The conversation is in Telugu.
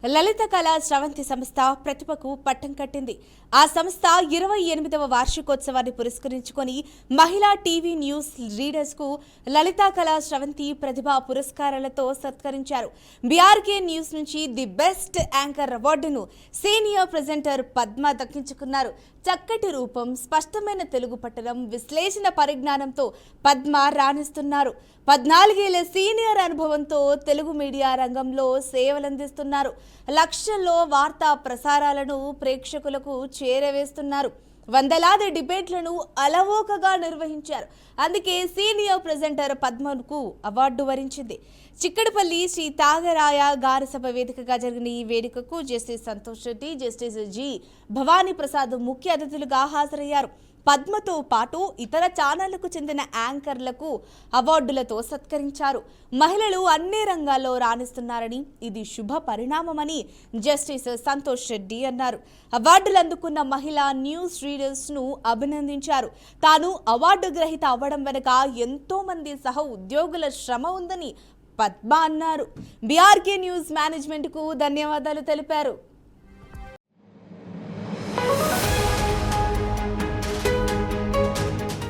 లలిత కళా స్రవంతి సంస్థ ప్రతిభకు పట్టం కట్టింది. ఆ సంస్థ 28వ వార్షికోత్సవాన్ని పురస్కరించుకొని మహిళా టీవీ న్యూస్ రీడర్స్ కు లలిత కళా స్రవంతి ప్రతిభా పురస్కారాలతో సత్కరించారు. బీఆర్కే న్యూస్ నుంచి ది బెస్ట్ యాంకర్ అవార్డును సీనియర్ ప్రెజెంటర్ పద్మ దక్కించుకున్నారు. చక్కటి రూపం, స్పష్టమైన తెలుగు పట్టణం, విశ్లేషణ పరిజ్ఞానంతో పద్మ రాణిస్తున్నారు. 14 ఏళ్ల సీనియర్ అనుభవంతో తెలుగు మీడియా రంగంలో సేవలందిస్తున్నారు. లక్షల్లో వార్తా ప్రసారాలను ప్రేక్షకులకు చేరవేస్తున్నారు. వందలాది డిబేట్లను అలవోకగా నిర్వహించారు. అందుకే సీనియర్ ప్రెజెంటర్ పద్మకు అవార్డు వరించింది. చిక్కడపల్లి శ్రీ త్యాగరాయ గారి సభ వేదికగా జరిగిన ఈ వేడుకకు justice Santosh Reddy, justice G Bhavani Prasad ముఖ్య అతిథులుగా హాజరయ్యారు. పద్మతో పాటు ఇతర ఛానళ్లకు చెందిన యాంకర్లకు అవార్డులతో సత్కరించారు. మహిళలు అన్ని రంగాల్లో రాణిస్తున్నారని, ఇది శుభ పరిణామమని జస్టిస్ సంతోష్ రెడ్డి అన్నారు. అవార్డులు అందుకున్న మహిళా న్యూస్ రీడర్స్ ను అభినందించారు. తాను అవార్డు గ్రహీత అవ్వడం వెనుక ఎంతో మంది సహ ఉద్యోగుల శ్రమ ఉందని పద్మ అన్నారు. బీఆర్కే న్యూస్ మేనేజ్మెంట్ కు ధన్యవాదాలు తెలిపారు.